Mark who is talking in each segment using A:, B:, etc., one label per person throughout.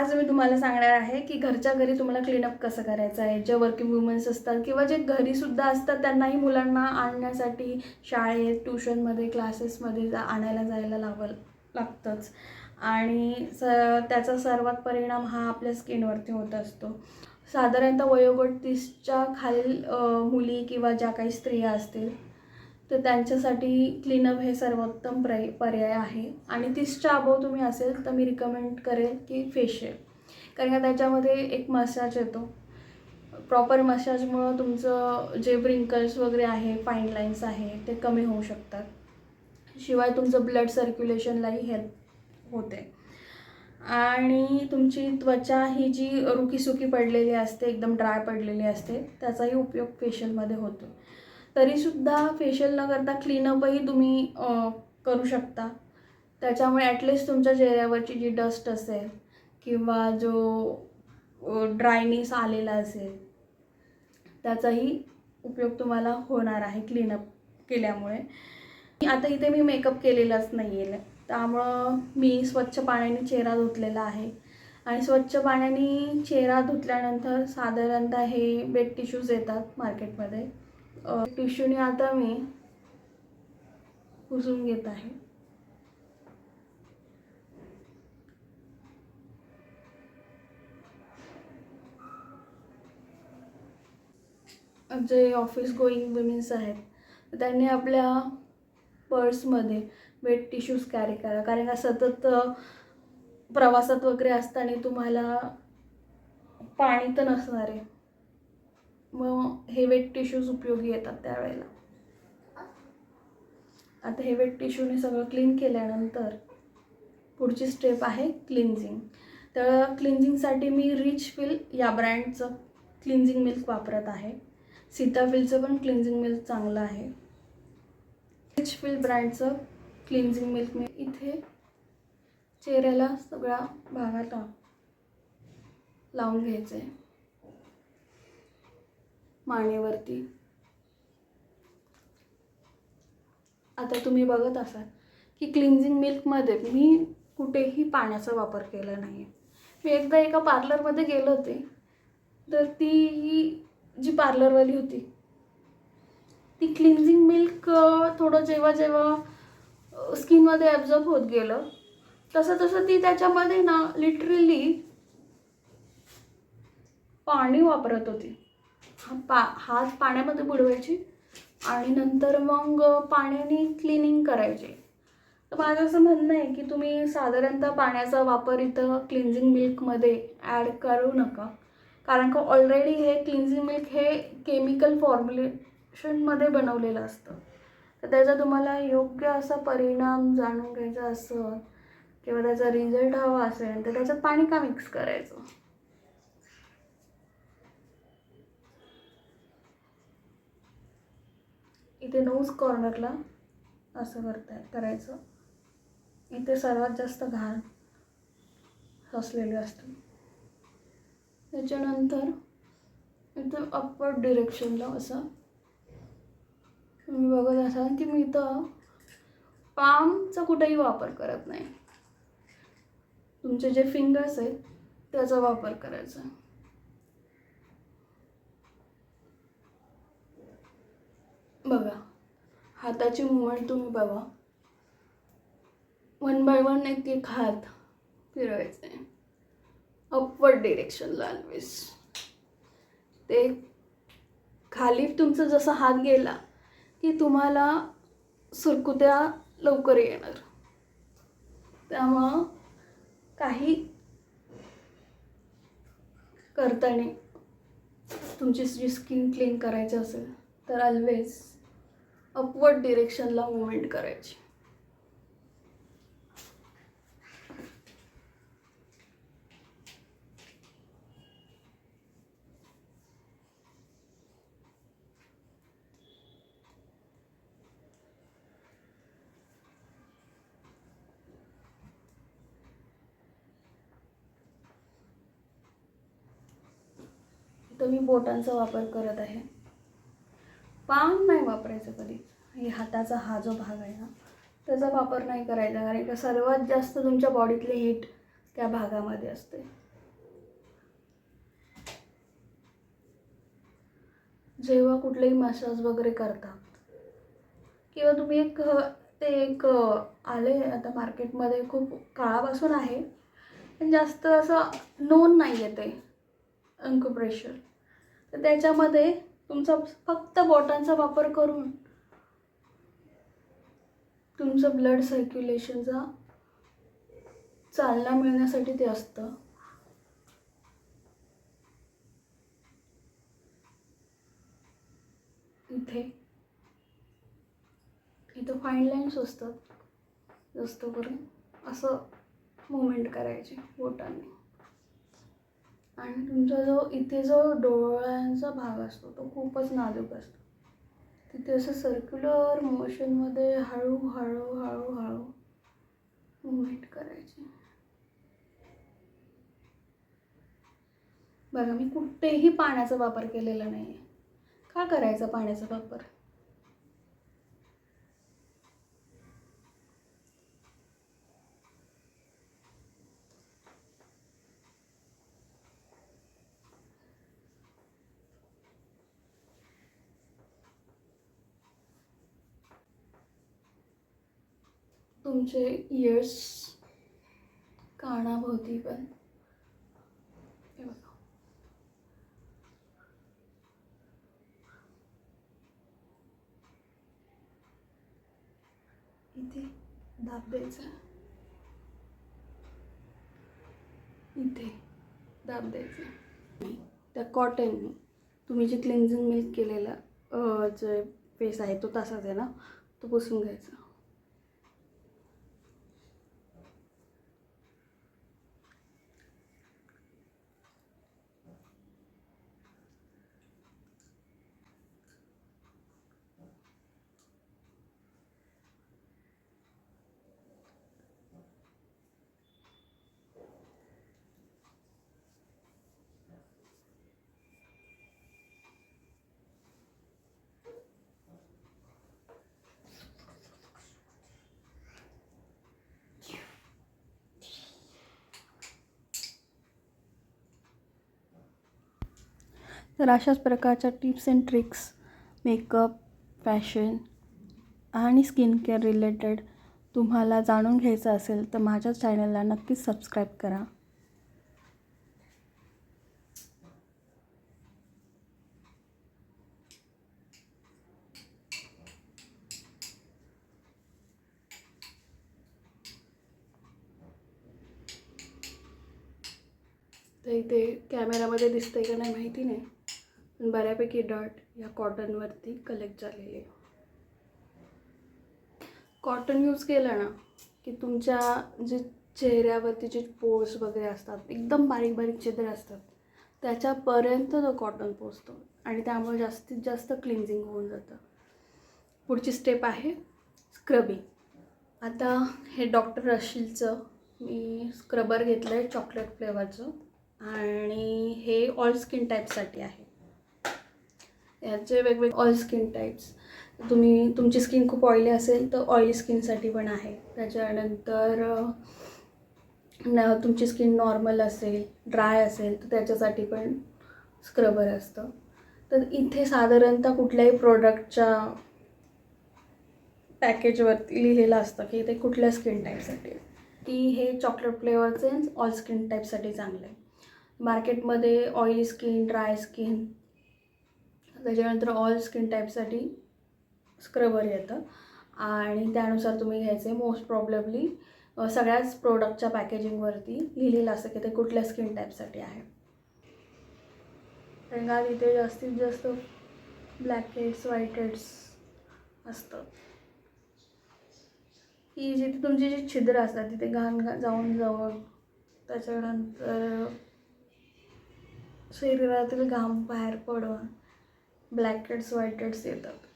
A: आज मी तुम्हाला सांगणार आहे की घरच्या घरी तुम्हाला क्लीनअप कसं करायचं आहे. जे वर्किंग वुमन्स असतात किंवा जे घरीसुद्धा असतात त्यांनाही मुलांना आणण्यासाठी शाळेत, ट्यूशनमध्ये, क्लासेसमध्ये आणायला जायला लागतंच आणि त्याचा सर्वात परिणाम हा आपल्या स्किनवरती होत असतो. साधारणतः वयोगट 30च्या खालील मुली किंवा ज्या काही स्त्रिया असतील तर त्यांच्यासाठी क्लीनअप हे सर्वोत्तम पर्याय आहे. आणि 30च्या अबोव तुम्ही असेल तर मी रिकमेंड करेल की फेशियल, कारण का त्याच्यामध्ये एक मसाज येतो. प्रॉपर मसाजमुळं तुमचं जे ब्रिंकल्स वगैरे आहे, फाईन लाईन्स आहे ते कमी होऊ शकतात. शिवाय तुमचं ब्लड सर्क्युलेशनलाही हेल्प होते आणि तुमची त्वचा ही जी रुकीसुकी पडलेली असते, एकदम ड्राय पडलेली असते, त्याचाही उपयोग फेशियलमध्ये होतो. तरीसुद्धा फेशियल न करता क्लीनअपही तुम्ही करू शकता. त्याच्यामुळे ॲटलिस्ट तुमच्या चेहऱ्यावरची जी डस्ट असेल किंवा जो ड्रायनेस आलेला असेल त्याचाही उपयोग तुम्हाला होणार आहे क्लीनअप केल्यामुळे. आता इथे मी मेकअप केलेलाच नाही आहे, त्यामुळं मी स्वच्छ पाण्याने चेहरा धुतलेला आहे आणि स्वच्छ पाण्याने चेहरा धुतल्यानंतर साधारणतः हे वेट टिश्यूज येतात मार्केटमध्ये. टिश्यूने आता मी पुसून घेत आहे. जे ऑफिस गोईंग वुमेन्स आहेत त्यांनी आपल्या पर्समध्ये वेट टिश्यूज कॅरी करा, कारण का सतत प्रवासात वगैरे असताना तुम्हाला पाणी तर नसणार आहे, मग हे वेट टिश्यूज उपयोगी येतात त्यावेळेला. आता हे वेट टिश्यूने सगळं क्लीन केल्यानंतर पुढची स्टेप आहे क्लिन्झिंग. तर क्लिन्झिंगसाठी मी रिचफिल या ब्रँडचं क्लिन्झिंग मिल्क वापरत आहे. सीताफिलचं पण क्लिन्झिंग मिल्क चांगलं आहे. रिचफिल ब्रँडचं क्लिन्झिंग मिल्क मी इथे चेहऱ्याला सगळ्या भागात लावून घ्यायचं आहे, मानेवरती. आता तुम्ही बघत असाल की क्लिन्झिंग मिल्कमध्ये मी कुठेही पाण्याचा वापर केला नाही. मी एकदा एका पार्लरमध्ये गेले होते, तर ती जी पार्लरवाली होती ती क्लिन्झिंग मिल्क थोडं जेव्हा स्किनमध्ये ॲब्झॉर्ब होत गेलं तसं ती त्याच्यामध्ये ना लिटरली पाणी वापरत होती. हात पाण्यामध्ये बुडवायची आणि नंतर मग पाण्याने क्लिनिंग करायची. तर माझं असं म्हणणं आहे की तुम्ही साधारणतः पाण्याचा वापर इथं क्लिन्झिंग मिल्कमध्ये ॲड करू नका, कारण का ऑलरेडी हे क्लिन्झिंग मिल्क हे केमिकल फॉर्म्युलेशनमध्ये बनवलेलं असतं. तर त्याचा तुम्हाला योग्य असा परिणाम जाणून घ्यायचा असेल किंवा त्याचा रिझल्ट हवा असेल तर त्याच्यात पाणी का मिक्स करायचं. इथे नोज कॉर्नरला असं करायचं. इथे सर्वात जास्त घाण असलेले असते. त्याच्यानंतर इथं अपवर्ड डिरेक्शनला असं तुम्ही बघत असाल की मी इथं पामचा कुठेही वापर करत नाही. तुमचे जे फिंगर्स आहेत त्याचा वापर करायचा. बघा, हाताची मूवमेंट तुम्ही बघा. 1 बाय 1 एक हात फिरवायचा आहे अपवर्ड डिरेक्शनला ऑलवेज. ते खाली तुमचा जसा हात गेला की तुम्हाला सुरकुत्या लवकर येणार. त्यामुळं काही करताना तुमची जी स्किन क्लीन करायची असेल तर ऑलवेज अपवर्ड डिरेक्शनला मूवमेंट करायची. तर मी बोटांचा वापर करत आहे. पाम नाही वापरायचं कधी. हे हाताचा हा जो भाग आहे ना त्याचा वापर नाही करायचा, कारण का सर्वात जास्त तुमच्या बॉडीतले हीट त्या भागामध्ये असते. जेव्हा कुठलेही मसाज वगैरे करतात किंवा तुम्ही एक आले आता मार्केटमध्ये, खूप काळापासून आहे पण जास्त असं नोन नाही आहे ते अंकुप्रेशर, तर त्याच्यामध्ये तुमचा फक्त बोटांचा वापर करून तुमचं ब्लड सर्क्युलेशनचा चालना मिळण्यासाठी ते असतं. इथं फाईन लाईन्स असतात, जास्त करून असं मुवमेंट करायची बोटांनी. आणि तुमचा इथे जो डोळ्यांचा भाग असतो तो खूपच नाजूक असतो, तिथे असं सर्क्युलर मोशनमध्ये हळूहळू हळूहळू मुवमेंट करायची. बघा, मी कुठेही पाण्याचा वापर केलेला नाही आहे. का करायचा पाण्याचा वापर? तुमचे इयर्स, कानाभोवती पण हे बघा, इथे दाब द्यायचा, इथे दाब द्यायचा. त्या कॉटनने तुम्ही जे क्लिन्झिंग मिल्क केलेला जे फेस आहे तो तसाच आहे ना, तो पुसून घ्यायचा. तर अशाच प्रकारच्या tips and tricks makeup, fashion आणि स्किन केअर रिलेटेड तुम्हाला जाणून घ्यायचं असेल तर माझ्या चॅनलला नक्कीच सबस्क्राईब करा. तर इथे कॅमेरामध्ये दिसतंय का नाही माहिती नाही, पण बऱ्यापैकी डॉट या कॉटनवरती कलेक्ट झालेले आहे. कॉटन यूज केलं ना की तुमच्या जे चेहऱ्यावरती जे पोर्स वगैरे असतात, एकदम बारीक बारीक छिद्र असतात, त्याच्यापर्यंत तो कॉटन पोचतो आणि त्यामुळे जास्तीत जास्त क्लिन्झिंग होऊन जातं. पुढची स्टेप आहे स्क्रबिंग. आता हे डॉक्टर रशीलचं मी स्क्रबर घेतलं आहे, चॉकलेट फ्लेवरचं, आणि हे ऑल स्किन टाईपसाठी आहे. याचे वेगवेगळे ऑल स्किन टाईप्स, तुमची स्किन खूप ऑइली असेल तर ऑइली स्किनसाठी पण आहे. त्याच्यानंतर तुमची स्किन नॉर्मल असेल, ड्राय असेल तर त्याच्यासाठी पण स्क्रबर असतं. तर इथे साधारणतः कुठल्याही प्रोडक्टच्या पॅकेजवरती लिहिलेलं असतं की ते कुठल्या स्किन टाईपसाठी, की हे चॉकलेट फ्लेवरचे ऑल स्किन टाईपसाठी चांगलं आहे. मार्केटमध्ये ऑइली स्किन, ड्राय स्किन, त्याच्यानंतर ऑल स्किन टाईपसाठी स्क्रबर येतं आणि त्यानुसार तुम्ही घ्यायचे. मोस्ट प्रॉब्लेबली सगळ्याच प्रोडक्टच्या पॅकेजिंगवरती लिहिलेलं असतं की ते कुठल्या स्किन टाईपसाठी आहे. कारण का इथे जास्तीत जास्त ब्लॅक हेड्स, व्हाईट हेड्स असतं, की जिथे तुमची जी छिद्र असतात तिथे घाण जाऊन जवळ, त्याच्यानंतर शरीरातील घाम बाहेर पडून ब्लॅक हेड्स, व्हाईट हेड्स येतात.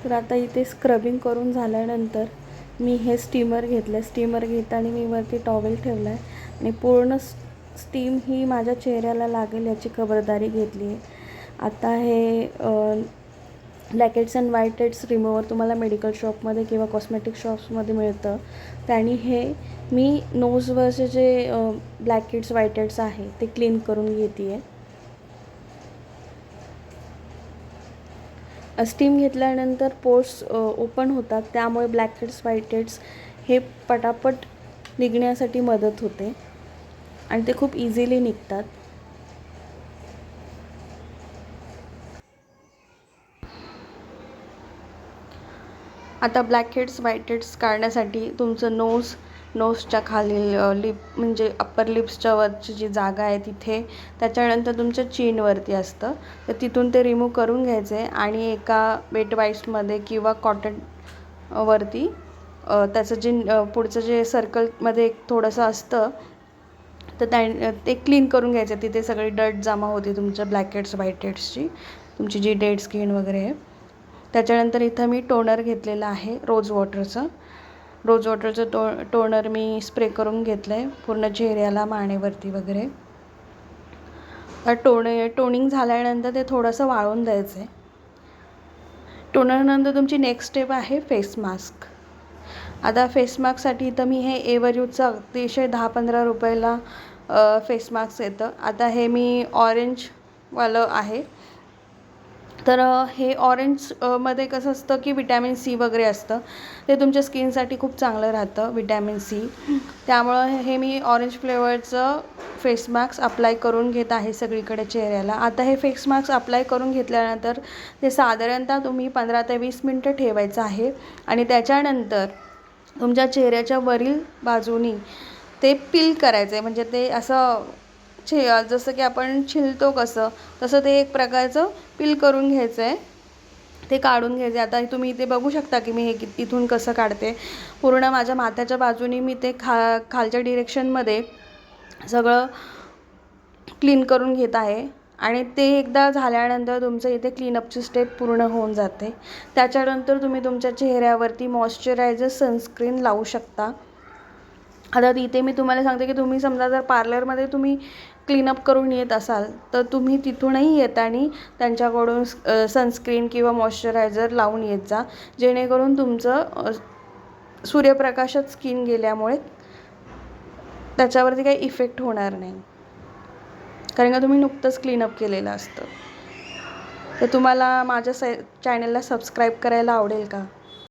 A: तर आता इथे स्क्रबिंग करून झाल्यानंतर मी हे स्टीमर घेतलं. स्टीमर घेताना मी वरती टॉवेल ठेवला आहे आणि पूर्ण स्टीम ही माझ्या चेहऱ्याला लागेल याची खबरदारी घेतली आहे. आता हे blackheads and white heads remover तुम्हाला मेडिकल शॉपमध्ये किंवा कॉस्मेटिक शॉप्समध्ये मिळतं. त्याने हे मी नोजवरचे जे ब्लॅकहेड्स व्हाईट हेड्स आहे ते क्लीन करून घेते आहे. स्टीम घेतल्यानंतर पोर्स ओपन होतात, त्यामुळे ब्लॅकहेड्स व्हाईट हेड्स हे पटापट निघण्यासाठी मदत होते आणि ते खूप इझिली निघतात. आता ब्लॅकहेड्स व्हाईट हेड्स काढण्यासाठी तुमचं नोजच्या खालील लिप म्हणजे अप्पर लिप्सच्या वरची जी जागा आहे तिथे, त्याच्यानंतर तुमच्या चीनवरती असतं, तर तिथून ते रिमूव्ह करून घ्यायचे आणि एका वेट वाईप्समध्ये किंवा कॉटनवरती त्याचं जे पुढचं जे सर्कलमध्ये एक थोडंसं असतं तर ते क्लीन करून घ्यायचं. तिथे सगळी डर्ट जमा होते तुमच्या ब्लॅकहेड्स व्हाईट हेड्सची, तुमची जी डेड स्किन वगैरे आहे. त्याच्यानंतर इथं मी टोनर घेतलेलं आहे रोज वॉटरचं टोनर मी स्प्रे करून घेतलं आहे पूर्ण चेहऱ्याला, मानेवरती वगैरे. टोनिंग झाल्यानंतर ते थोडंसं वाळून द्यायचं आहे. टोनरनंतर तुमची नेक्स्ट स्टेप आहे फेस मास्क. आता फेस मास्कसाठी इथं मी हे एव्हरयूथचं अतिशय 10-15 रुपयाला फेस मास्क येतं. आता हे मी ऑरेंजवालं आहे. तर हे ऑरेंजमध्ये कसं असतं की विटॅमिन सी वगैरे असतं, ते तुमच्या स्किनसाठी खूप चांगलं राहतं विटॅमिन सी. त्यामुळं हे मी ऑरेंज फ्लेवरचं फेस मास्क अप्लाय करून घेत आहे सगळीकडे चेहऱ्याला. आता हे फेस मास्क अप्लाय करून घेतल्यानंतर ते साधारणतः तुम्ही 15 ते 20 मिनटं ठेवायचं आहे आणि त्याच्यानंतर तुमच्या चेहऱ्याच्या वरील बाजूनी ते पील करायचं आहे. म्हणजे ते असं जसं की आपण छिलतो कसं, तसं ते एक प्रकारचं पील करून घ्यायचं आहे, ते काढून घ्यायचे. आता तुम्ही इथे बघू शकता की मी हे इथून कसं काढते. पूर्ण माझ्या माथ्याच्या बाजूनी मी ते खालच्या डिरेक्शनमध्ये सगळं क्लीन करून घेत आहे आणि ते एकदा झाल्यानंतर तुमचं इथे क्लीनअपची स्टेप पूर्ण होऊन जाते. त्याच्यानंतर तुम्ही तुमच्या चेहऱ्यावरती मॉइश्चरायझर सनस्क्रीन लावू शकता. आता इथे मी तुम्हाला सांगते की तुम्ही समजा जर पार्लरमध्ये तुम्ही क्लीनअप करून येत असाल तर तुम्ही तिथूनही येताना त्यांच्याकडून सनस्क्रीन किंवा मॉइश्चरायझर लावून येत जा, जेणेकरून तुमचं सूर्यप्रकाशात स्किन गेल्यामुळे त्याच्यावरती काही इफेक्ट होणार नाही, कारण का तुम्ही नुकतंच क्लीनअप केलेलं असतं. तर तुम्हाला माझ्या चॅनलला सबस्क्राईब करायला आवडेल का?